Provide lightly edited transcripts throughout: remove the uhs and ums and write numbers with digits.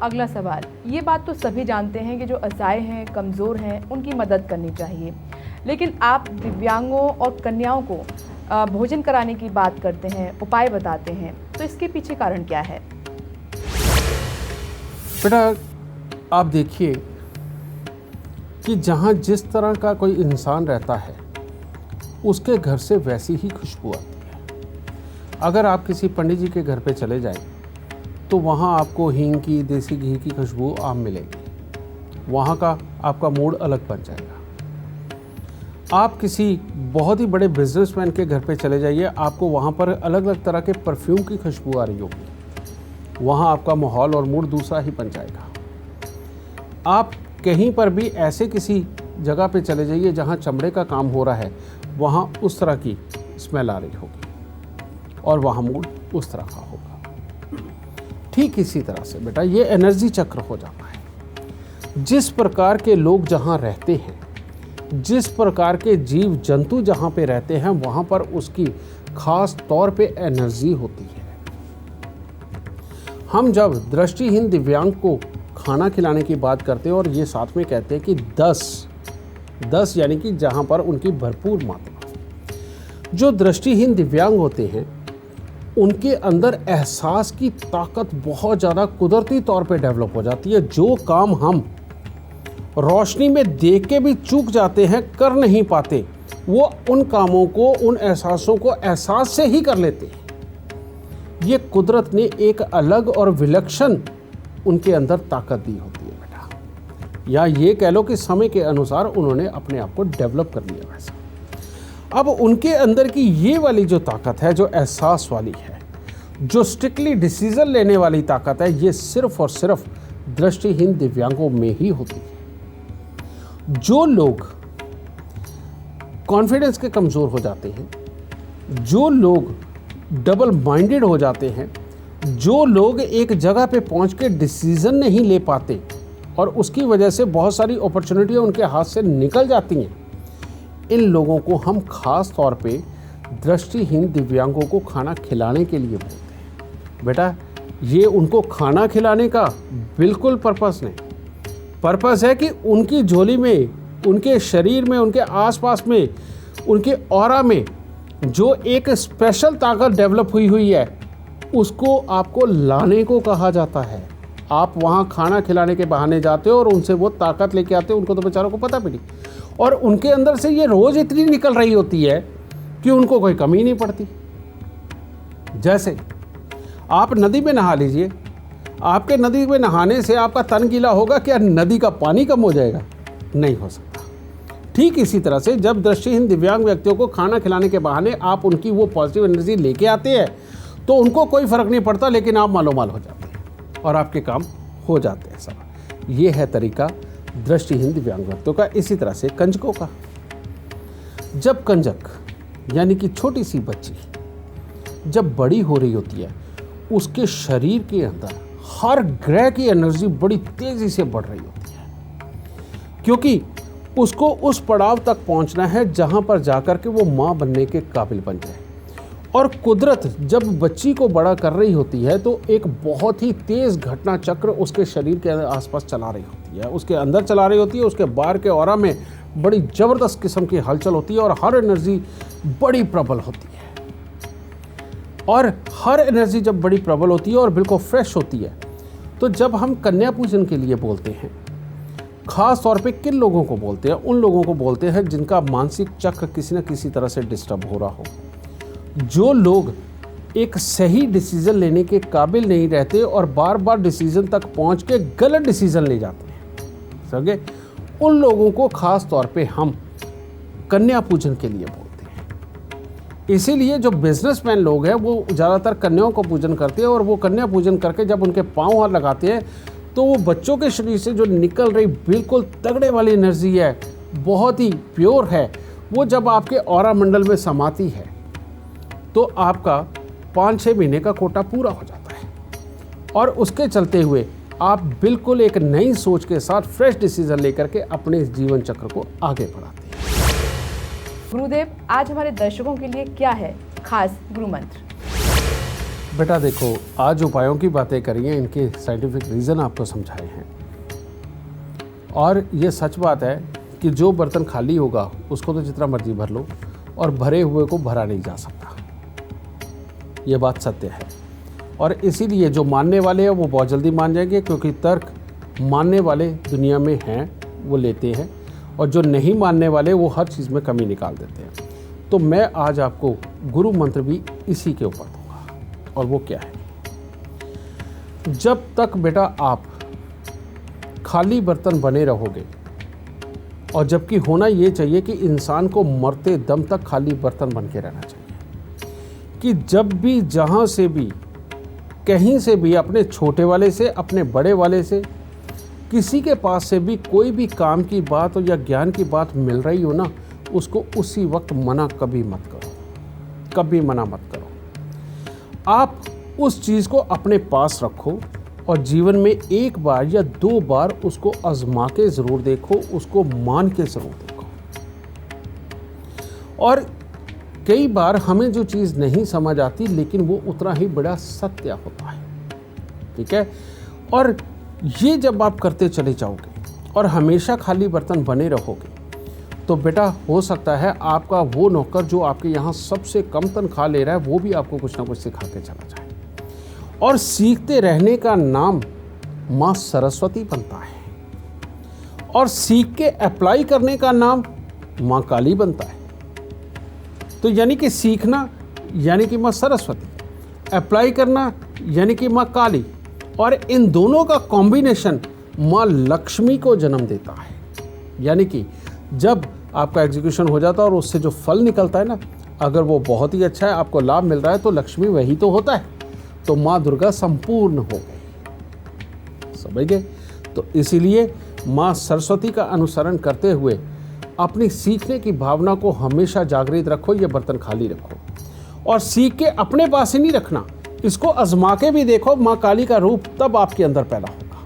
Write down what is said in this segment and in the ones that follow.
अगला सवाल, ये बात तो सभी जानते हैं कि जो असहाय हैं, कमज़ोर हैं, उनकी मदद करनी चाहिए, लेकिन आप दिव्यांगों और कन्याओं को भोजन कराने की बात करते हैं, उपाय बताते हैं, तो इसके पीछे कारण क्या है? बेटा, आप देखिए कि जहाँ जिस तरह का कोई इंसान रहता है उसके घर से वैसी ही खुशबू आती है। अगर आप किसी पंडित जी के घर पे चले जाएं तो वहाँ आपको हींग की, देसी घी की खुशबू आम मिलेगी। वहाँ का आपका मूड अलग बन जाएगा। आप किसी बहुत ही बड़े बिजनेसमैन के घर पे चले जाइए, आपको वहाँ पर अलग अलग तरह के परफ्यूम की खुशबू आ रही होगी। वहाँ आपका माहौल और मूड दूसरा ही बन जाएगा। आप कहीं पर भी ऐसे किसी जगह पे चले जाइए जहाँ चमड़े का काम हो रहा है, वहाँ उस तरह की स्मेल आ रही होगी और वहाँ मूड उस तरह का होगा। ठीक इसी तरह से बेटा ये एनर्जी चक्र हो जाता है। जिस प्रकार के लोग जहाँ रहते हैं, जिस प्रकार के जीव जंतु जहाँ पे रहते हैं, वहाँ पर उसकी खास तौर पे एनर्जी होती है। हम जब दृष्टिहीन दिव्यांग को खाना खिलाने की बात करते हैं और ये साथ में कहते हैं कि 10 यानी कि जहाँ पर उनकी भरपूर मात्रा, जो दृष्टिहीन दिव्यांग होते हैं उनके अंदर एहसास की ताकत बहुत ज़्यादा कुदरती तौर पे डेवलप हो जाती है। जो काम हम रोशनी में देख के भी चूक जाते हैं, कर नहीं पाते, वो उन कामों को, उन एहसासों को एहसास से ही कर लेते हैं। ये कुदरत ने एक अलग और विलक्षण उनके अंदर ताकत दी होती है बेटा, या ये कह लो कि समय के अनुसार उन्होंने अपने आप को डेवलप कर लिया वैसा। अब उनके अंदर की ये वाली जो ताकत है, जो एहसास वाली है, जो स्ट्रिक्टली डिसीजन लेने वाली ताकत है, ये सिर्फ और सिर्फ दृष्टिहीन दिव्यांगों में ही होती है। जो लोग कॉन्फिडेंस के कमज़ोर हो जाते हैं, जो लोग डबल माइंडेड हो जाते हैं, जो लोग एक जगह पे पहुंच के डिसीज़न नहीं ले पाते और उसकी वजह से बहुत सारी अपॉर्चुनिटियां उनके हाथ से निकल जाती हैं, इन लोगों को हम खास तौर पे दृष्टिहीन दिव्यांगों को खाना खिलाने के लिए बोलते हैं। बेटा ये उनको खाना खिलाने का बिल्कुल पर्पस नहीं। पर्पस है कि उनकी झोली में, उनके शरीर में, उनके आसपास में, उनके ऑरा में जो एक स्पेशल ताकत डेवलप हुई है, उसको आपको लाने को कहा जाता है। आप वहाँ खाना खिलाने के बहाने जाते हो और उनसे वो ताकत लेके आते हो। उनको तो बेचारों को पता भी नहीं, और उनके अंदर से ये रोज़ इतनी निकल रही होती है कि उनको कोई कमी नहीं पड़ती। जैसे आप नदी में नहा लीजिए, आपके नदी में नहाने से आपका तन गीला होगा, क्या नदी का पानी कम हो जाएगा? नहीं हो सकता। ठीक इसी तरह से जब दृष्टिहीन दिव्यांग व्यक्तियों को खाना खिलाने के बहाने आप उनकी वो पॉजिटिव एनर्जी लेके आते हैं तो उनको कोई फ़र्क नहीं पड़ता, लेकिन आप मालोमाल हो जाते हैं और आपके काम हो जाते हैं सब। ये है तरीका दृष्टिहीन दिव्यांग व्यक्तियों का। इसी तरह से कंजकों का, जब कंजक यानी कि छोटी सी बच्ची जब बड़ी हो रही होती है, उसके शरीर के अंदर हर ग्रह की एनर्जी बड़ी तेज़ी से बढ़ रही होती है, क्योंकि उसको उस पड़ाव तक पहुंचना है जहां पर जाकर के वो माँ बनने के काबिल बन जाए। और कुदरत जब बच्ची को बड़ा कर रही होती है तो एक बहुत ही तेज़ घटना चक्र उसके शरीर के आसपास चला रही होती है, उसके अंदर चला रही होती है, उसके बाहर के ऑरा में बड़ी ज़बरदस्त किस्म की हलचल होती है और हर एनर्जी बड़ी प्रबल होती है। और हर एनर्जी जब बड़ी प्रबल होती है और बिल्कुल फ्रेश होती है, तो जब हम कन्या पूजन के लिए बोलते हैं, ख़ास तौर पे किन लोगों को बोलते हैं? उन लोगों को बोलते हैं जिनका मानसिक चक्र किसी न किसी तरह से डिस्टर्ब हो रहा हो, जो लोग एक सही डिसीज़न लेने के काबिल नहीं रहते और बार बार डिसीज़न तक पहुंच के गलत डिसीज़न ले जाते हैं, समझे? उन लोगों को ख़ास तौर पे हम कन्या पूजन के लिए बोलते हैं। इसीलिए जो बिजनेसमैन लोग हैं वो ज़्यादातर कन्याओं को पूजन करते हैं, और वो कन्या पूजन करके जब उनके पाँव हाथ लगाते हैं तो वो बच्चों के शरीर से जो निकल रही बिल्कुल तगड़े वाली एनर्जी है, बहुत ही प्योर है, वो जब आपके ऑरा मंडल में समाती है तो आपका 5-6 महीने का कोटा पूरा हो जाता है, और उसके चलते हुए आप बिल्कुल एक नई सोच के साथ फ्रेश डिसीजन लेकर के अपने जीवन चक्र को आगे बढ़ाते हैं। गुरुदेव, आज हमारे दर्शकों के लिए क्या है खास गुरु मंत्र? बेटा देखो, आज उपायों की बातें करी हैं, इनके साइंटिफिक रीज़न आपको समझाए हैं। और ये सच बात है कि जो बर्तन खाली होगा उसको तो जितना मर्जी भर लो, और भरे हुए को भरा नहीं जा सकता। ये बात सत्य है। और इसीलिए जो मानने वाले हैं वो बहुत जल्दी मान जाएंगे, क्योंकि तर्क मानने वाले दुनिया में हैं, वो लेते हैं, और जो नहीं मानने वाले वो हर चीज़ में कमी निकाल देते हैं। तो मैं आज आपको गुरु मंत्र भी इसी के ऊपर दूंगा, और वो क्या है। जब तक बेटा आप खाली बर्तन बने रहोगे, और जबकि होना ये चाहिए कि इंसान को मरते दम तक खाली बर्तन बन के रहना चाहिए, कि जब भी जहाँ से भी कहीं से भी अपने छोटे वाले से, अपने बड़े वाले से, किसी के पास से भी कोई भी काम की बात हो या ज्ञान की बात मिल रही हो ना, उसको उसी वक्त मना कभी मत करो, कभी मना मत करो। आप उस चीज़ को अपने पास रखो, और जीवन में एक बार या 2 बार उसको आजमा के ज़रूर देखो, उसको मान के ज़रूर देखो। और कई बार हमें जो चीज़ नहीं समझ आती, लेकिन वो उतना ही बड़ा सत्य होता है, ठीक है। और ये जब आप करते चले जाओगे और हमेशा खाली बर्तन बने रहोगे, तो बेटा हो सकता है आपका वो नौकर जो आपके यहाँ सबसे कम तनख्वाह ले रहा है, वो भी आपको कुछ ना कुछ सिखा के चला जाए। और सीखते रहने का नाम माँ सरस्वती बनता है, और सीख के अप्लाई करने का नाम माँ काली बनता है। तो यानी कि सीखना यानी कि माँ सरस्वती, अप्लाई करना यानी कि माँ काली, और इन दोनों का कॉम्बिनेशन माँ लक्ष्मी को जन्म देता है। यानी कि जब आपका एग्जीक्यूशन हो जाता है और उससे जो फल निकलता है ना, अगर वो बहुत ही अच्छा है, आपको लाभ मिल रहा है, तो लक्ष्मी वही तो होता है। तो माँ दुर्गा संपूर्ण हो गई, समझ गए। तो इसीलिए माँ सरस्वती का अनुसरण करते हुए अपनी सीखने की भावना को हमेशा जागृत रखो, ये बर्तन खाली रखो, और सीख के अपने पास ही नहीं रखना, इसको आजमा के भी देखो। माँ काली का रूप तब आपके अंदर पैदा होगा,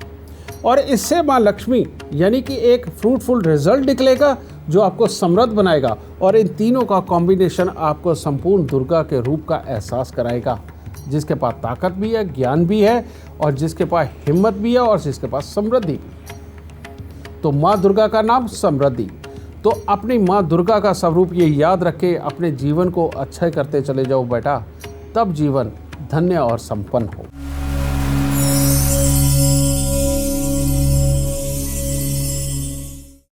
और इससे माँ लक्ष्मी यानी कि एक फ्रूटफुल रिजल्ट निकलेगा जो आपको समृद्ध बनाएगा। और इन तीनों का कॉम्बिनेशन आपको संपूर्ण दुर्गा के रूप का एहसास कराएगा, जिसके पास ताकत भी है, ज्ञान भी है, और जिसके पास हिम्मत भी है, और जिसके पास समृद्धि भी है। तो माँ दुर्गा का नाम समृद्धि। तो अपनी माँ दुर्गा का स्वरूप ये याद रखे, अपने जीवन को अच्छा करते चले जाओ बेटा, तब जीवन धन्य और संपन्न हो।